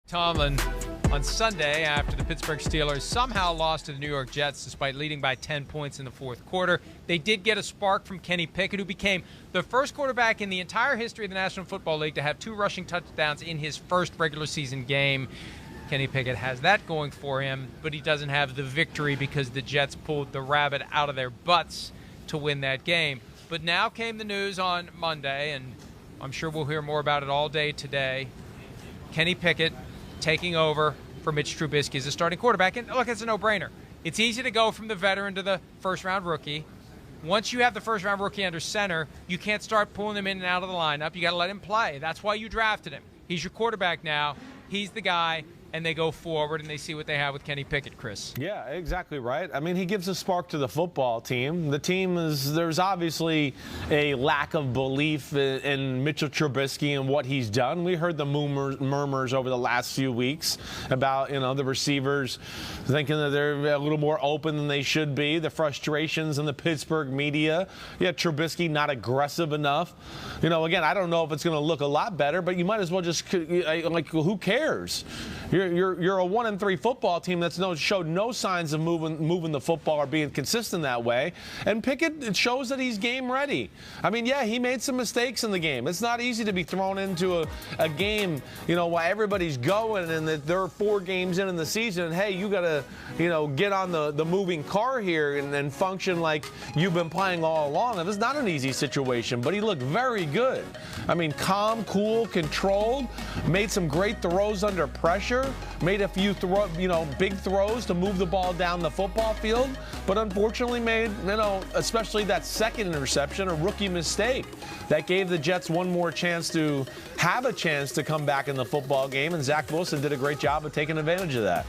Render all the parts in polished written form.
Tomlin on Sunday after the Pittsburgh Steelers somehow lost to the New York Jets despite leading by 10 points in the fourth quarter. They did get a spark from Kenny Pickett, who became the first quarterback in the entire history of the National Football League to have 2 rushing touchdowns in his first regular season game. Kenny Pickett has that going for him, but he doesn't have the victory because the Jets pulled the rabbit out of their butts to win that game. But now came the news on Monday, and I'm sure we'll hear more about it all day today. Kenny Pickett taking over for Mitch Trubisky as a starting quarterback. And look, it's a no-brainer. It's easy to go from the veteran to the first-round rookie. Once you have the first-round rookie under center, you can't start pulling him in and out of the lineup. You got to let him play. That's why you drafted him. He's your quarterback now. He's the guy. And they go forward and they see what they have with Kenny Pickett, Chris. Yeah, exactly right. I mean, he gives a spark to the football team. The team there's obviously a lack of belief in Mitchell Trubisky and what he's done. We heard the murmurs over the last few weeks about, the receivers thinking that they're a little more open than they should be. The frustrations in the Pittsburgh media. Yeah, Trubisky not aggressive enough. Again, I don't know if it's going to look a lot better, but you might as well just, who cares? You're a 1-3 football team that's showed no signs of moving the football or being consistent that way. And Pickett, it shows that he's game ready. I mean, yeah, he made some mistakes in the game. It's not easy to be thrown into a game, while everybody's going and that there are 4 games in the season. And hey, you got to, get on the moving car here and function like you've been playing all along. It's not an easy situation, but he looked very good. I mean, calm, cool, controlled, made some great throws under pressure. Made a few big throws to move the ball down the football field, but unfortunately made, especially that second interception, a rookie mistake that gave the Jets one more chance to have a chance to come back in the football game, and Zach Wilson did a great job of taking advantage of that.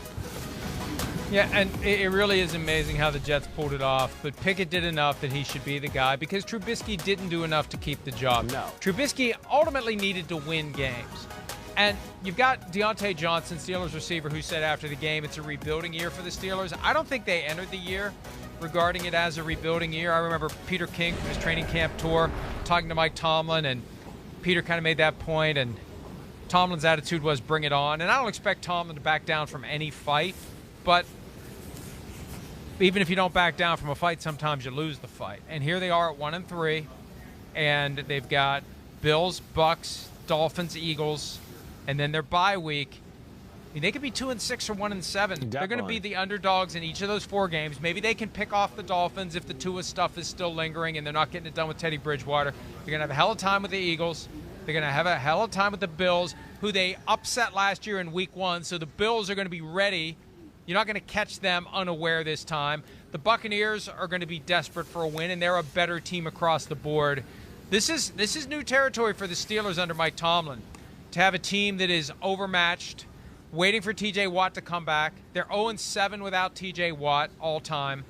Yeah, and it really is amazing how the Jets pulled it off, but Pickett did enough that he should be the guy because Trubisky didn't do enough to keep the job. No. Trubisky ultimately needed to win games. And you've got Deontay Johnson, Steelers receiver, who said after the game it's a rebuilding year for the Steelers. I don't think they entered the year regarding it as a rebuilding year. I remember Peter King from his training camp tour talking to Mike Tomlin, and Peter kind of made that point, and Tomlin's attitude was bring it on. And I don't expect Tomlin to back down from any fight, but even if you don't back down from a fight, sometimes you lose the fight. And here they are at 1-3, and they've got Bills, Bucks, Dolphins, Eagles, and then their bye week. I mean, they could be 2-6 or 1-7. Definitely. They're going to be the underdogs in each of those 4 games. Maybe they can pick off the Dolphins if the Tua stuff is still lingering and they're not getting it done with Teddy Bridgewater. They're going to have a hell of a time with the Eagles. They're going to have a hell of a time with the Bills, who they upset last year in week 1. So the Bills are going to be ready. You're not going to catch them unaware this time. The Buccaneers are going to be desperate for a win, and they're a better team across the board. This is new territory for the Steelers under Mike Tomlin. To have a team that is overmatched, waiting for T.J. Watt to come back. They're 0-7 without T.J. Watt all time.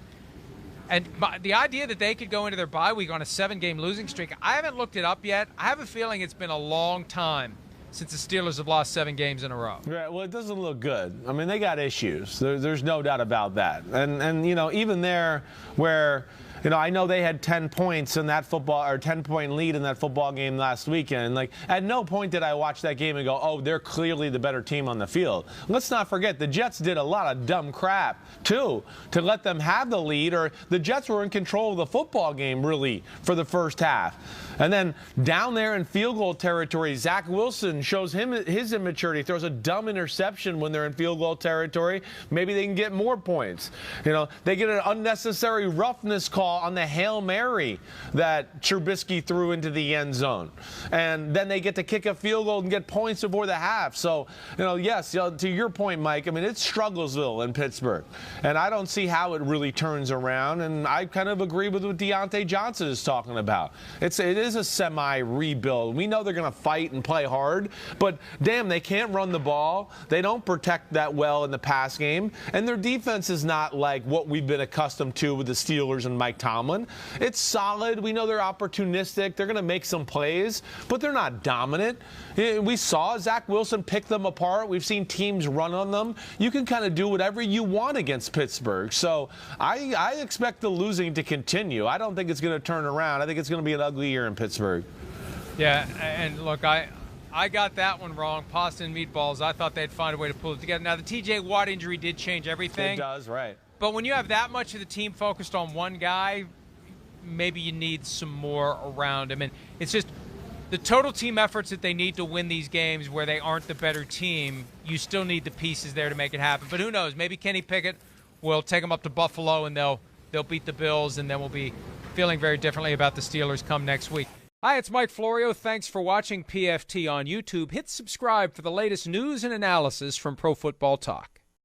And the idea that they could go into their bye week on a 7-game losing streak, I haven't looked it up yet. I have a feeling it's been a long time since the Steelers have lost 7 games in a row. Right, well, it doesn't look good. I mean, they got issues. There's no doubt about that. And even there where – I know they had 10 points in that 10-point lead in that football game last weekend. Like, at no point did I watch that game and go, oh, they're clearly the better team on the field. Let's not forget, the Jets did a lot of dumb crap, too, to let them have the lead, or the Jets were in control of the football game, really, for the first half. And then down there in field goal territory, Zach Wilson shows his immaturity, throws a dumb interception when they're in field goal territory. Maybe they can get more points. They get an unnecessary roughness call on the Hail Mary that Trubisky threw into the end zone. And then they get to kick a field goal and get points before the half. So, yes, to your point, Mike, I mean, it's Strugglesville in Pittsburgh. And I don't see how it really turns around. And I kind of agree with what Deontay Johnson is talking about. It is a semi-rebuild. We know they're going to fight and play hard, but damn, they can't run the ball. They don't protect that well in the pass game. And their defense is not like what we've been accustomed to with the Steelers and Mike Tomlin. It's solid. We know they're opportunistic. They're going to make some plays, but they're not dominant. We saw Zach Wilson pick them apart. We've seen teams run on them. You can kind of do whatever you want against Pittsburgh. So I expect the losing to continue. I don't think it's going to turn around. I think it's going to be an ugly year in Pittsburgh. Yeah, and look, I got that one wrong. Pasta and meatballs. I thought they'd find a way to pull it together. Now, the TJ Watt injury did change everything. It does, right. But when you have that much of the team focused on one guy, maybe you need some more around him. And it's just the total team efforts that they need to win these games where they aren't the better team, you still need the pieces there to make it happen. But who knows? Maybe Kenny Pickett will take them up to Buffalo and they'll beat the Bills, and then we'll be feeling very differently about the Steelers come next week. Hi, it's Mike Florio. Thanks for watching PFT on YouTube. Hit subscribe for the latest news and analysis from Pro Football Talk.